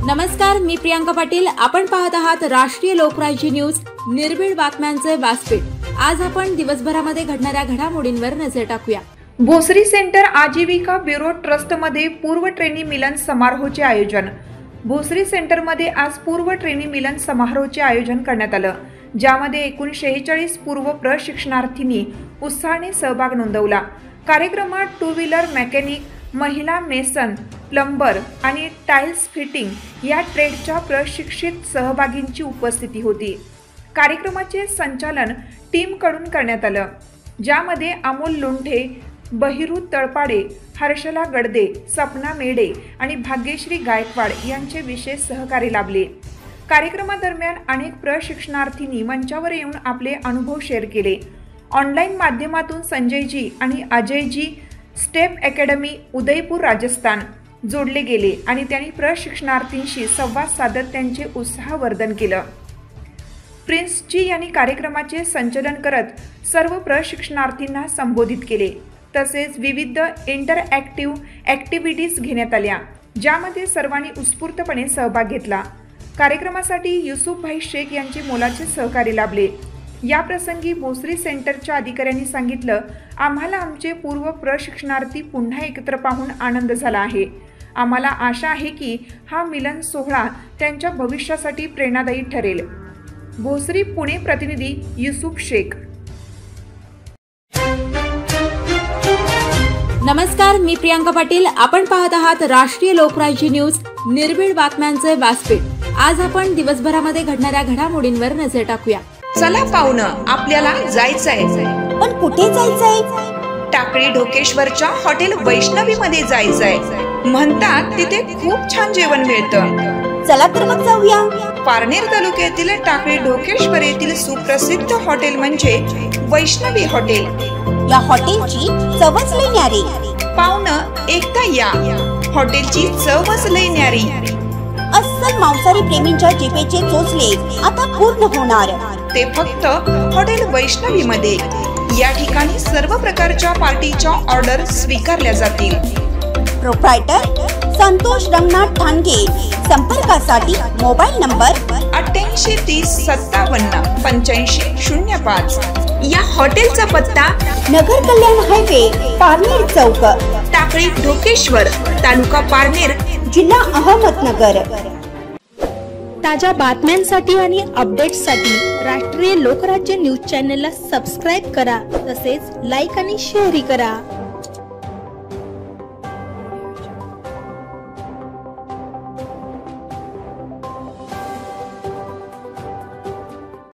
नमस्कार, मी प्रियांका पाटील. आपण पाहत आहात राष्ट्रीय लोकराज्य न्यूज, निर्भीड बातम्यांचे व्यासपीठ. आज आपण दिवसभरामध्ये घडणाऱ्या घडामोडींवर नजर टाकूया. भोसरी सेंटर आजीविका ब्युरो ट्रस्टमध्ये पूर्व ट्रेनी मिलन समारोहाचे आयोजन. भोसरी सेंटरमध्ये आज पूर्व ट्रेनी मिलन समारोहाचे आयोजन करण्यात आलं, ज्यामध्ये एकूण 46 पूर्व प्रशिक्षणार्थींनी उत्साहाने सहभाग नोंदवला. कार्यक्रमात टू व्हीलर मेकॅनिक, महिला मेसन, प्लंबर आणि टाइल्स फिटिंग या ट्रेडच्या प्रशिक्षित सहभागींची उपस्थिती होती. कार्यक्रमाचे संचालन टीमकडून करण्यात आलं, ज्यामध्ये अमोल लुंठे, बहिरू तळपाडे, हर्षला गडदे, सपना मेडे आणि भाग्यश्री गायकवाड यांचे विशेष सहकारी लाभले. कार्यक्रमादरम्यान अनेक प्रशिक्षणार्थींनी मंचावर येऊन आपले अनुभव शेअर केले. ऑनलाईन माध्यमातून संजयजी आणि अजयजी स्टेप अकॅडमी उदयपूर राजस्थान जोडले गेले आणि त्यांनी प्रशिक्षणार्थींशी संवाद साधत त्यांचे उत्साहवर्धन केलं. प्रिन्सजी यांनी कार्यक्रमाचे संचालन करत सर्व प्रशिक्षणार्थींना संबोधित केले. तसेच विविध इंटरॅक्टिव्ह ॲक्टिव्हिटीज घेण्यात आल्या, ज्यामध्ये सर्वांनी उत्स्फूर्तपणे सहभाग घेतला. कार्यक्रमासाठी युसुफभाई शेख यांचे मोलाचे सहकार्य लाभले. या प्रसंगी भोसरी सेंटरच्या अधिकाऱ्यांनी सांगितलं, आम्हाला आमचे पूर्व प्रशिक्षणार्थी पुन्हा एकत्र पाहून आनंद झाला आहे. आम्हाला आशा आहे की हा मिलन सोहळा त्यांच्या भविष्यासाठी प्रेरणादायी ठरेल. भोसरी पुणे प्रतिनिधी युसुफ शेख. नमस्कार, मी प्रियांका पाटील. आपण पाहत आहात राष्ट्रीय लोकराज्य न्यूज, निर्भीड बातम्यांचे व्यासपीठ. आज आपण दिवसभरामध्ये घडणाऱ्या घडामोडींवर नजर टाकूया. चला पाहुणं, आपल्याला जायचंय. पण कुठे जायचंय? टाकळी ढोकेश्वरच्या हॉटेल वैष्णवी मध्ये जायचंय. म्हणतात तिथे खूप छान जेवण मिळतं. चला तर मग जाऊया. पारनेर तालुक्यातील टाकळी ढोकेश्वर येथील सुप्रसिद्ध हॉटेल म्हणजे वैष्णवी हॉटेल. या हॉटेलची चवच लई न्यारी. पाहुणं, एकदा या. हॉटेलची चवच लई न्यारी. अस्सल मांसाहारी प्रेमींच्या जिभेचे चोचले आता पूर्ण होणार. ते फक्त हॉटेल वैष्णवी मध्ये. या ठिकाणी सर्व प्रकारच्या पार्टीच्या ऑर्डर स्वीकारल्या जातील. प्रोप्रायटर संतोष रंगनाथ ठाणगे. संपर्कासाठी मोबाईल नंबर 8830578505. या हॉटेलचा पत्ता नगर कल्याण हायवे, पारनेर चौक, टाकळी ढोकेश्वर, तालुका पारनेर, जिल्हा अहमदनगर. ताज्या बातम्यांसाठी आणि अपडेट्ससाठी राष्ट्रीय लोकराज्य न्यूज चॅनलला सबस्क्राईब करा. तसेच लाईक आणि शेअरही करा.